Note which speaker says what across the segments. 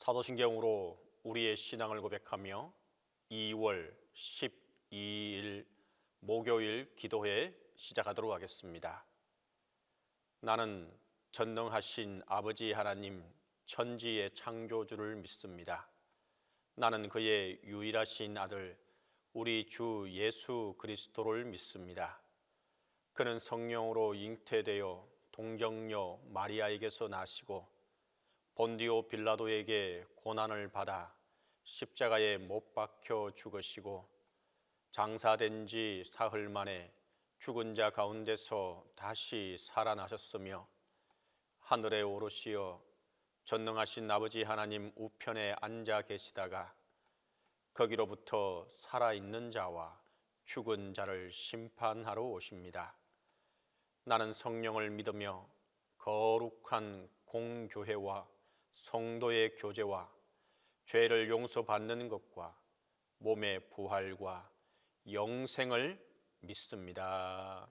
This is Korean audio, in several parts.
Speaker 1: 사도신경으로 우리의 신앙을 고백하며 2월 12일 목요일 기도회 시작하도록 하겠습니다. 나는 전능하신 아버지 하나님 천지의 창조주를 믿습니다. 나는 그의 유일하신 아들 우리 주 예수 그리스도를 믿습니다. 그는 성령으로 잉태되어 동정녀 마리아에게서 나시고 본디오 빌라도에게 고난을 받아 십자가에 못 박혀 죽으시고 장사된 지 사흘 만에 죽은 자 가운데서 다시 살아나셨으며 하늘에 오르시어 전능하신 아버지 하나님 우편에 앉아 계시다가 거기로부터 살아있는 자와 죽은 자를 심판하러 오십니다. 나는 성령을 믿으며 거룩한 공교회와 성도의 교제와 죄를 용서받는 것과 몸의 부활과 영생을 믿습니다.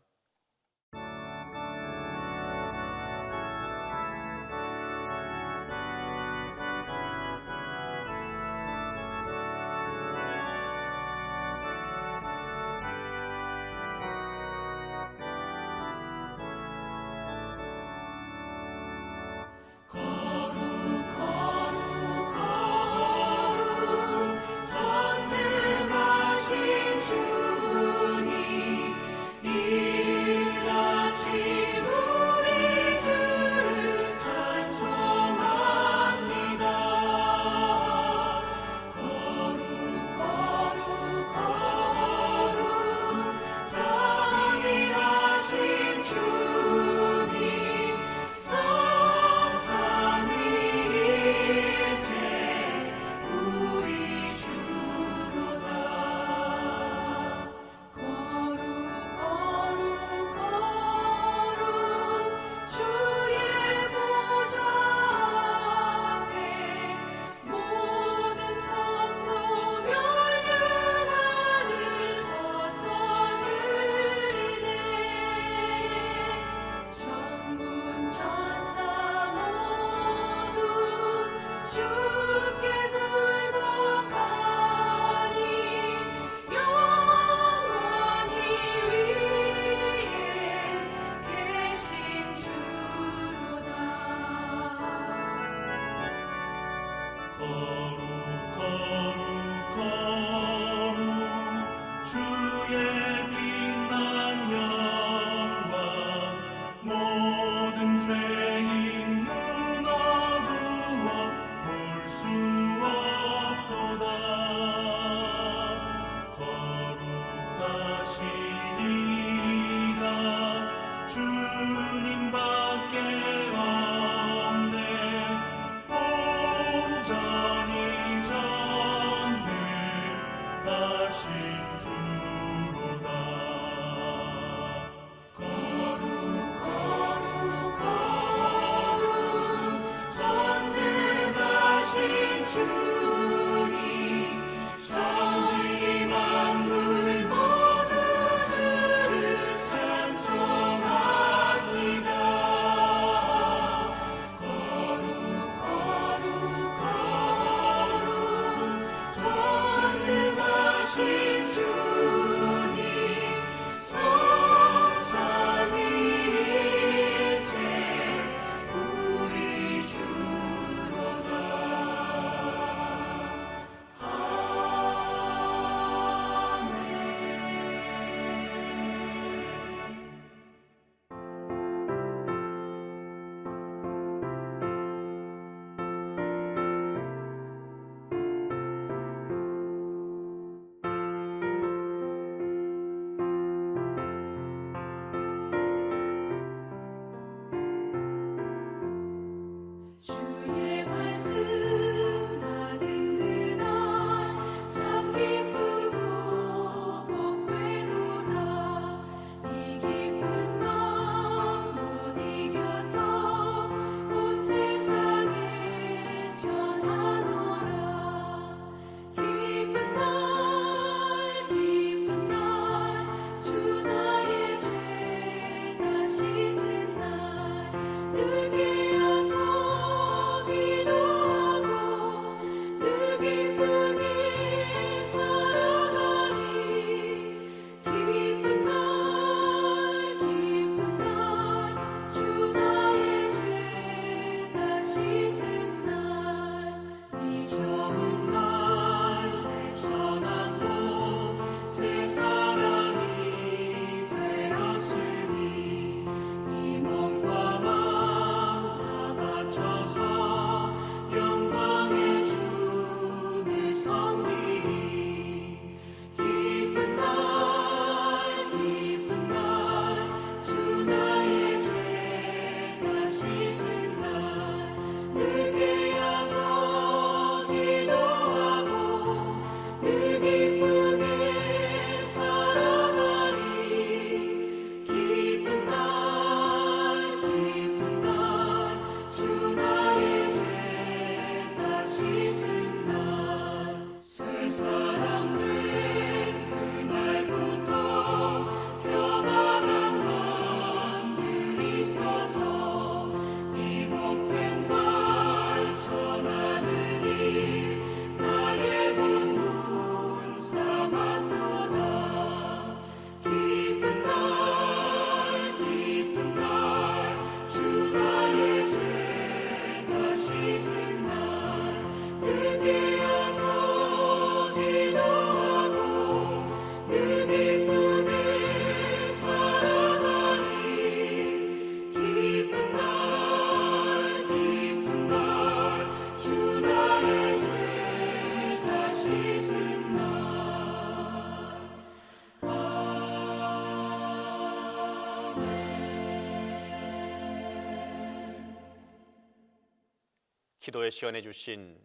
Speaker 1: 기도에 시연해 주신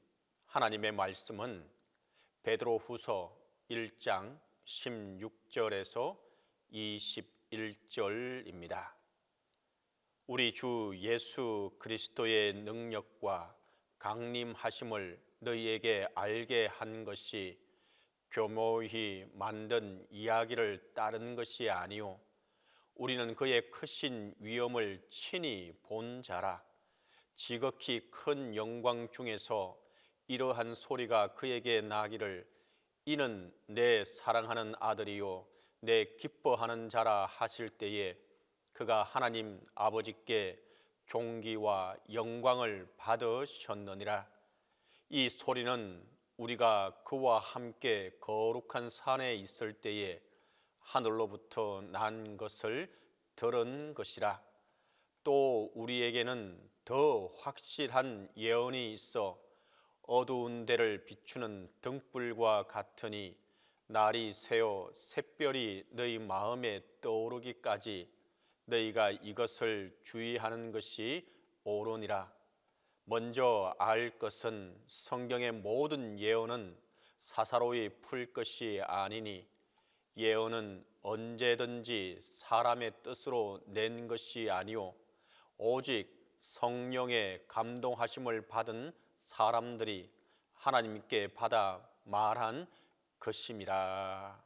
Speaker 1: 하나님의 말씀은 베드로후서 1장 16절에서 21절입니다. 우리 주 예수 그리스도의 능력과 강림하심을 너희에게 알게 한 것이 교모히 만든 이야기를 따르는 것이 아니요 우리는 그의 크신 위엄을 친히 본 자라. 지극히 큰 영광 중에서 이러한 소리가 그에게 나기를 이는 내 사랑하는 아들이요 내 기뻐하는 자라 하실 때에 그가 하나님 아버지께 존귀와 영광을 받으셨느니라. 이 소리는 우리가 그와 함께 거룩한 산에 있을 때에 하늘로부터 난 것을 들은 것이라. 또 우리에게는 더 확실한 예언이 있어 어두운 데를 비추는 등불과 같으니 날이 새어 샛별이 너희 마음에 떠오르기까지 너희가 이것을 주의하는 것이 옳으니라. 먼저 알 것은 성경의 모든 예언은 사사로이 풀 것이 아니니 예언은 언제든지 사람의 뜻으로 낸 것이 아니요 오직 성령의 감동하심을 받은 사람들이 하나님께 받아 말한 것임이라.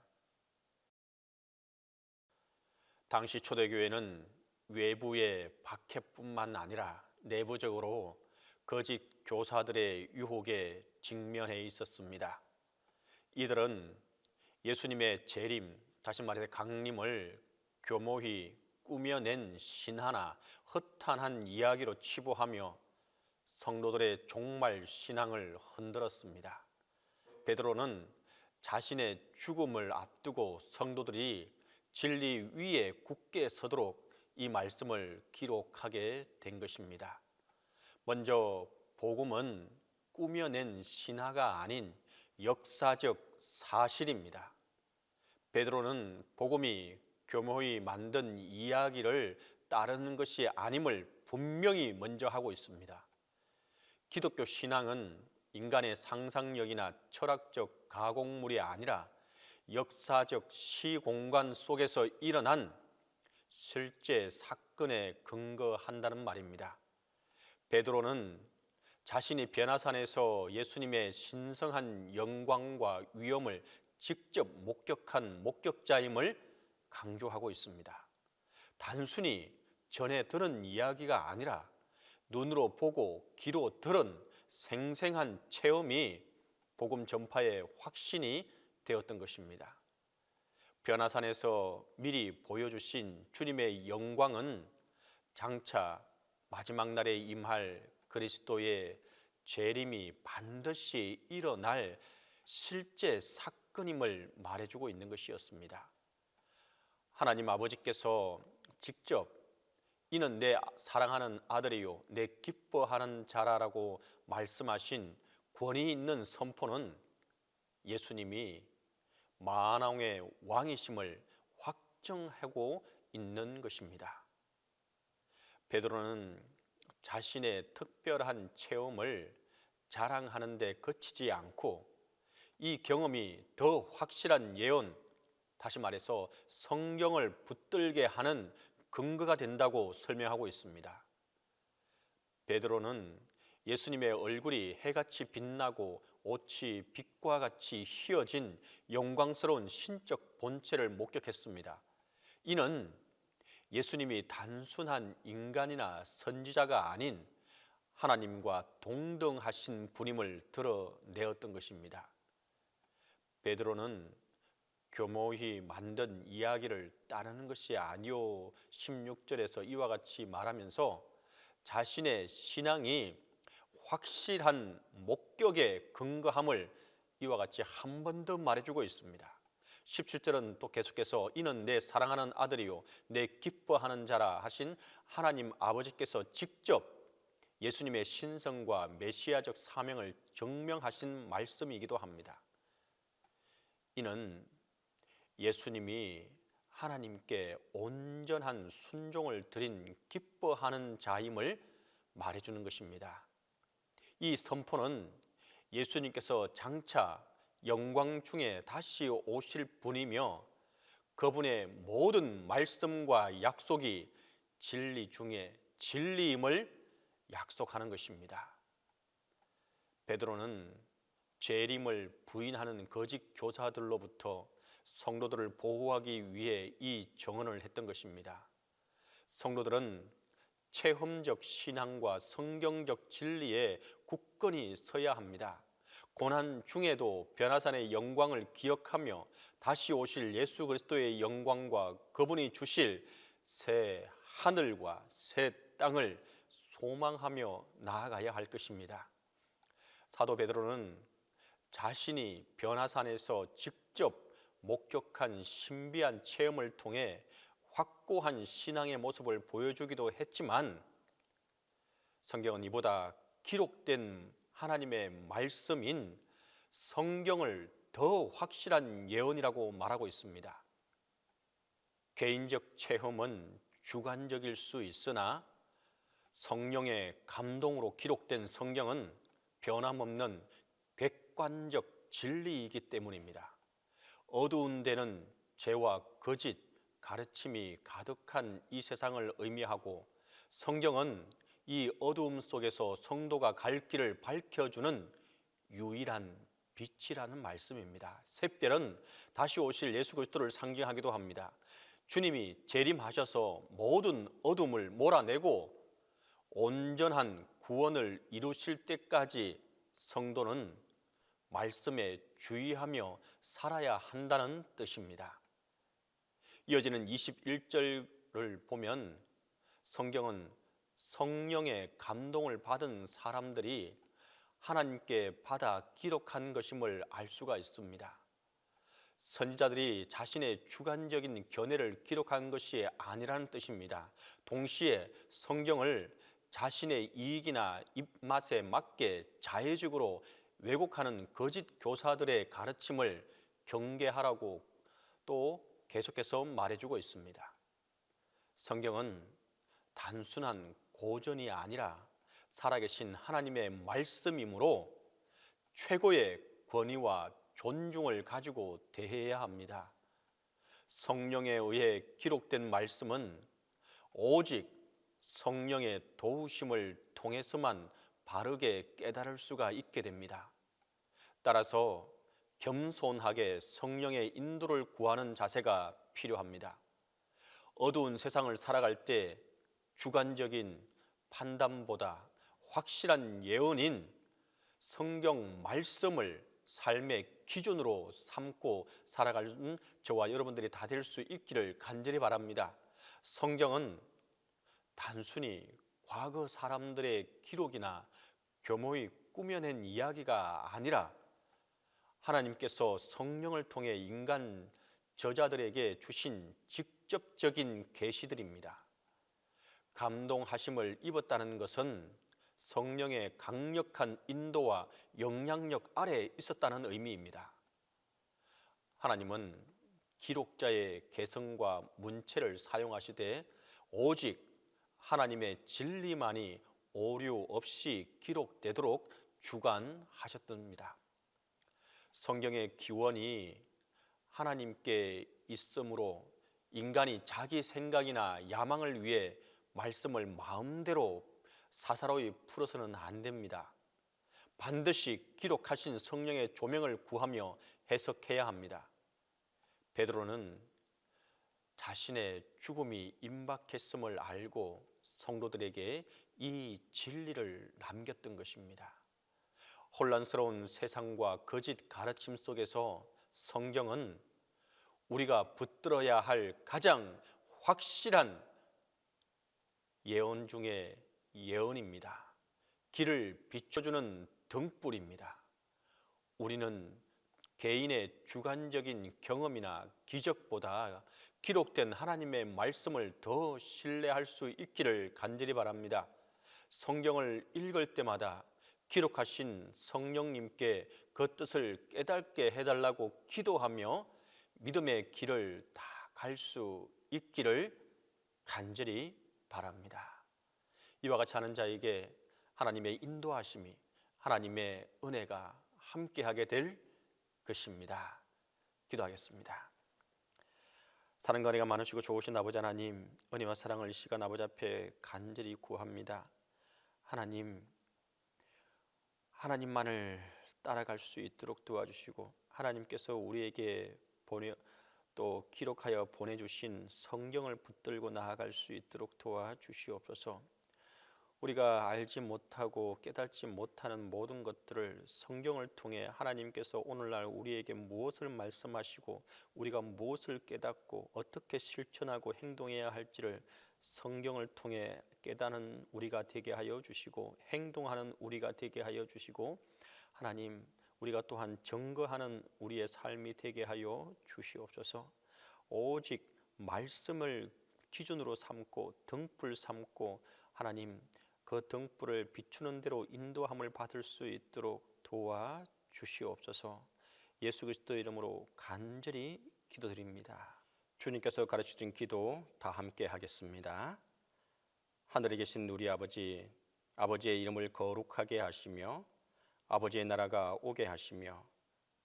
Speaker 1: 당시 초대교회는 외부의 박해뿐만 아니라 내부적으로 거짓 교사들의 유혹에 직면해 있었습니다. 이들은 예수님의 재림, 다시 말해서 강림을 교모히 꾸며낸 신화나 허탄한 이야기로 치부하며 성도들의 종말 신앙을 흔들었습니다. 베드로는 자신의 죽음을 앞두고 성도들이 진리 위에 굳게 서도록 이 말씀을 기록하게 된 것입니다. 먼저 복음은 꾸며낸 신화가 아닌 역사적 사실입니다. 베드로는 복음이 교모히 만든 이야기를 따르는 것이 아님을 분명히 먼저 하고 있습니다. 기독교 신앙은 인간의 상상력이나 철학적 가공물이 아니라 역사적 시공간 속에서 일어난 실제 사건에 근거한다는 말입니다. 베드로는 자신이 변화산에서 예수님의 신성한 영광과 위엄을 직접 목격한 목격자임을 강조하고 있습니다. 단순히 전해 들은 이야기가 아니라 눈으로 보고 귀로 들은 생생한 체험이 복음 전파의 확신이 되었던 것입니다. 변화산에서 미리 보여주신 주님의 영광은 장차 마지막 날에 임할 그리스도의 재림이 반드시 일어날 실제 사건임을 말해주고 있는 것이었습니다. 하나님 아버지께서 직접 이는 내 사랑하는 아들이요 내 기뻐하는 자라라고 말씀하신 권위 있는 선포는 예수님이 만왕의 왕이심을 확정하고 있는 것입니다. 베드로는 자신의 특별한 체험을 자랑하는 데 그치지 않고 이 경험이 더 확실한 예언, 다시 말해서 성경을 붙들게 하는 근거가 된다고 설명하고 있습니다. 베드로는 예수님의 얼굴이 해같이 빛나고 옷이 빛과 같이 휘어진 영광스러운 신적 본체를 목격했습니다. 이는 예수님이 단순한 인간이나 선지자가 아닌 하나님과 동등하신 분임을 드러내었던 것입니다. 베드로는 교모히 만든 이야기를 따르는 것이 아니요 16절에서 이와 같이 말하면서 자신의 신앙이 확실한 목격에 근거함을 이와 같이 한 번 더 말해주고 있습니다. 17절은 또 계속해서 이는 내 사랑하는 아들이요 내 기뻐하는 자라 하신 하나님 아버지께서 직접 예수님의 신성과 메시아적 사명을 증명하신 말씀이기도 합니다. 이는 예수님이 하나님께 온전한 순종을 드린 기뻐하는 자임을 말해주는 것입니다. 이 선포는 예수님께서 장차 영광 중에 다시 오실 분이며 그분의 모든 말씀과 약속이 진리 중에 진리임을 약속하는 것입니다. 베드로는 재림을 부인하는 거짓 교사들로부터 성도들을 보호하기 위해 이 정언을 했던 것입니다. 성도들은 체험적 신앙과 성경적 진리에 굳건히 서야 합니다. 고난 중에도 변화산의 영광을 기억하며 다시 오실 예수 그리스도의 영광과 그분이 주실 새 하늘과 새 땅을 소망하며 나아가야 할 것입니다. 사도 베드로는 자신이 변화산에서 직접 목격한 신비한 체험을 통해 확고한 신앙의 모습을 보여주기도 했지만 성경은 이보다 기록된 하나님의 말씀인 성경을 더 확실한 예언이라고 말하고 있습니다. 개인적 체험은 주관적일 수 있으나 성령의 감동으로 기록된 성경은 변함없는 객관적 진리이기 때문입니다. 어두운 데는 죄와 거짓, 가르침이 가득한 이 세상을 의미하고 성경은 이 어두움 속에서 성도가 갈 길을 밝혀주는 유일한 빛이라는 말씀입니다. 샛별은 다시 오실 예수 그리스도를 상징하기도 합니다. 주님이 재림하셔서 모든 어둠을 몰아내고 온전한 구원을 이루실 때까지 성도는 말씀에 주의하며 살아야 한다는 뜻입니다. 이어지는 21절을 보면 성경은 성령의 감동을 받은 사람들이 하나님께 받아 기록한 것임을 알 수가 있습니다. 선지자들이 자신의 주관적인 견해를 기록한 것이 아니라는 뜻입니다. 동시에 성경을 자신의 이익이나 입맛에 맞게 자의적으로 왜곡하는 거짓 교사들의 가르침을 경계하라고 또 계속해서 말해주고 있습니다. 성경은 단순한 고전이 아니라 살아계신 하나님의 말씀이므로 최고의 권위와 존중을 가지고 대해야 합니다. 성령에 의해 기록된 말씀은 오직 성령의 도우심을 통해서만 바르게 깨달을 수가 있게 됩니다. 따라서 겸손하게 성령의 인도를 구하는 자세가 필요합니다. 어두운 세상을 살아갈 때 주관적인 판단보다 확실한 예언인 성경 말씀을 삶의 기준으로 삼고 살아가는 저와 여러분들이 다 될 수 있기를 간절히 바랍니다. 성경은 단순히 과거 사람들의 기록이나 교모의 꾸며낸 이야기가 아니라 하나님께서 성령을 통해 인간 저자들에게 주신 직접적인 계시들입니다. 감동하심을 입었다는 것은 성령의 강력한 인도와 영향력 아래에 있었다는 의미입니다. 하나님은 기록자의 개성과 문체를 사용하시되 오직 하나님의 진리만이 오류 없이 기록되도록 주관하셨답니다. 성경의 기원이 하나님께 있으므로 인간이 자기 생각이나 야망을 위해 말씀을 마음대로 사사로이 풀어서는 안 됩니다. 반드시 기록하신 성령의 조명을 구하며 해석해야 합니다. 베드로는 자신의 죽음이 임박했음을 알고 성도들에게 이 진리를 남겼던 것입니다. 혼란스러운 세상과 거짓 가르침 속에서 성경은 우리가 붙들어야 할 가장 확실한 예언 중에 예언입니다. 길을 비춰주는 등불입니다. 우리는 개인의 주관적인 경험이나 기적보다 기록된 하나님의 말씀을 더 신뢰할 수 있기를 간절히 바랍니다. 성경을 읽을 때마다 기록하신 성령님께 그 뜻을 깨닫게 해달라고 기도하며 믿음의 길을 다 갈 수 있기를 간절히 바랍니다. 이와 같이 하는 자에게 하나님의 인도하심이 하나님의 은혜가 함께하게 될 것입니다. 기도하겠습니다. 사랑과 은혜가 많으시고 좋으신 아버지 하나님, 은혜와 사랑을 이 시간 아버지 앞에 간절히 구합니다. 하나님만을 따라갈 수 있도록 도와주시고, 하나님께서 우리에게 또 기록하여 보내주신 성경을 붙들고 나아갈 수 있도록 도와주시옵소서. 우리가 알지 못하고 깨닫지 못하는 모든 것들을 성경을 통해 하나님께서 오늘날 우리에게 무엇을 말씀하시고 우리가 무엇을 깨닫고 어떻게 실천하고 행동해야 할지를 성경을 통해 깨닫는 우리가 되게 하여 주시고, 행동하는 우리가 되게 하여 주시고, 하나님, 우리가 또한 증거하는 우리의 삶이 되게 하여 주시옵소서. 오직 말씀을 기준으로 삼고 등불 삼고, 하나님, 그 등불을 비추는 대로 인도함을 받을 수 있도록 도와주시옵소서. 예수 그리스도의 이름으로 간절히 기도드립니다. 주님께서 가르치신 기도 다 함께 하겠습니다. 하늘에 계신 우리 아버지, 아버지의 이름을 거룩하게 하시며 아버지의 나라가 오게 하시며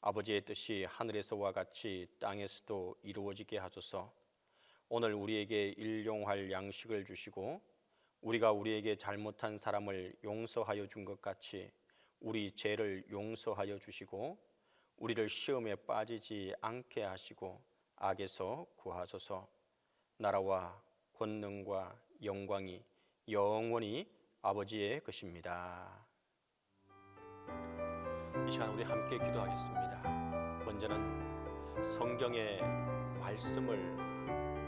Speaker 1: 아버지의 뜻이 하늘에서와 같이 땅에서도 이루어지게 하소서. 오늘 우리에게 일용할 양식을 주시고 우리가 우리에게 잘못한 사람을 용서하여 준 것 같이 우리 죄를 용서하여 주시고 우리를 시험에 빠지지 않게 하시고 악에서 구하소서. 나라와 권능과 영광이 영원히 아버지의 것입니다. 이 시간 우리 함께 기도하겠습니다. 먼저는 성경의 말씀을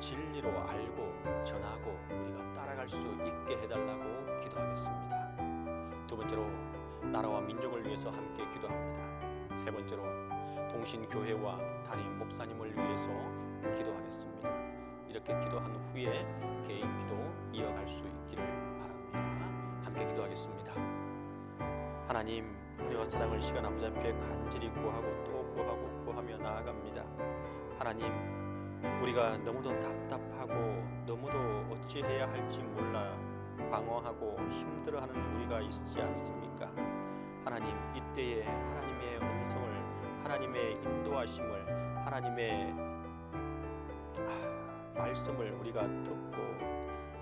Speaker 1: 진리로 알고 전하고 우리가 따라갈 수 있게 해달라고 기도하겠습니다. 두 번째로 나라와 민족을 위해서 함께 기도합니다. 세 번째로 동신교회와 담임 목사님을 위해서 기도하겠습니다. 이렇게 기도한 후에 개인 기도 이어갈 수 있기를 바랍니다. 함께 기도하겠습니다. 하나님, 은혜와 사랑을 시간 아버지 앞에 간절히 구하고 또 구하며 나아갑니다. 하나님, 우리가 너무도 답답하고 너무도 어찌해야 할지 몰라 방황하고 힘들어하는 우리가 있지 않습니까? 하나님, 이때에 하나님의 음성을, 하나님의 인도하심을, 하나님의 말씀을 우리가 듣고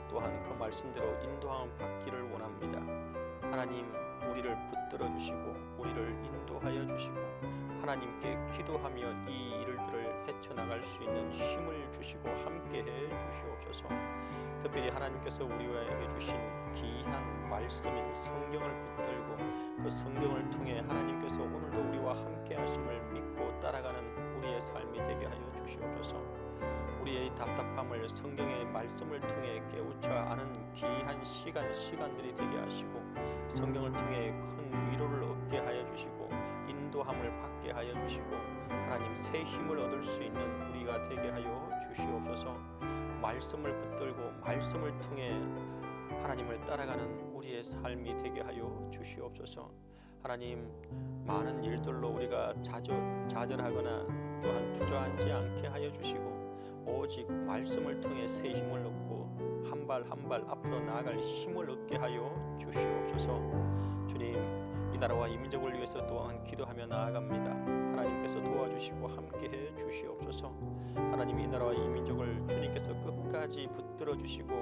Speaker 1: 또한 그 말씀대로 인도함을 받기를 원합니다. 하나님, 우리를 붙들어 주시고 우리를 인도하여 주시고 하나님께 기도하며 이 일들을 헤쳐나갈 수 있는 힘을 주시고 함께해 주시옵소서. 특별히 하나님께서 우리에게 주신 귀한 말씀인 성경을 붙들고 그 성경을 통해 하나님께서 오늘도 우리와 함께 하심을 믿고 따라가는 우리의 삶이 되게 하여 주시옵소서. 우리의 답답함을 성경의 말씀을 통해 깨우쳐 아는 귀한 시간들이 되게 하시고 성경을 통해 큰 위로를 얻게 하여 주시고 인도함을 받게 하여 주시고 하나님, 새 힘을 얻을 수 있는 우리가 되게 하여 주시옵소서. 말씀을 붙들고 말씀을 통해 하나님을 따라가는 우리의 삶이 되게 하여 주시옵소서. 하나님, 많은 일들로 우리가 좌절하거나 또한 주저앉지 않게 하여 주시고 오직 말씀을 통해 새 힘을 얻고 한 발 한 발 앞으로 나아갈 힘을 얻게 하여 주시옵소서. 주님, 이 나라와 이 민족을 위해서 또한 기도하며 나아갑니다. 하나님께서 도와주시고 함께해 주시옵소서. 하나님, 이 나라와 이 민족을 주님께서 끝까지 붙들어 주시고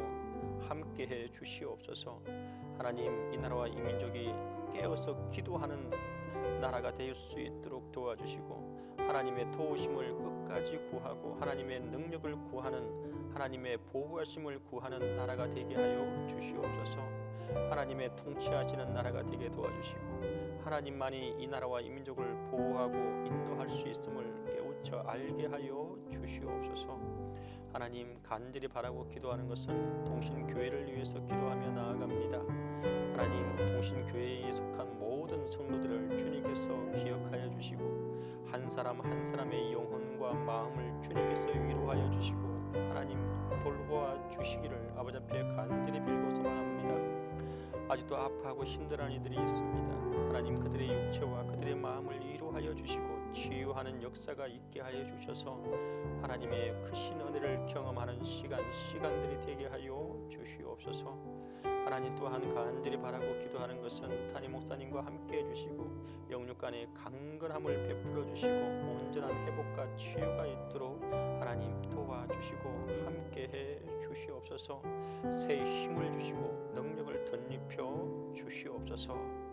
Speaker 1: 함께해 주시옵소서. 하나님, 이 나라와 이 민족이 깨어서 기도하는 나라가 될 수 있도록 도와주시고 하나님의 도우심을 끝까지 구하고 하나님의 능력을 구하는, 하나님의 보호하심을 구하는 나라가 되게 하여 주시옵소서. 하나님의 통치하시는 나라가 되게 도와주시고 하나님만이 이 나라와 이 민족을 보호하고 인도할 수 있음을 깨우쳐 알게 하여 주시옵소서. 하나님, 간절히 바라고 기도하는 것은 동신교회를 위해서 기도하며 나아갑니다. 하나님, 동신교회에 속한 모든 성도들을 주님께서 기억하여 주시고 한 사람 한 사람의 영혼과 마음을 주님께서 위로하여 주시고 하나님, 돌보아 주시기를 아버지 앞에 간절히 빌고 소망합니다. 아직도 아파하고 힘들어하는 이들이 있습니다. 하나님, 그들의 육체와 그들의 마음을 위로하여 주시고 치유하는 역사가 있게 하여 주셔서 하나님의 크신 은혜를 경험하는 시간들이 되게 하여 주시옵소서. 하나님, 또한 간절히 바라고 기도하는 것은 담임 목사님과 함께 해주시고 영육 간의 강건함을 베풀어 주시고 온전한 회복과 치유가 있도록 하나님 도와주시고 함께해 주시옵소서. 새 힘을 주시고 능력을 덧입혀 주시옵소서.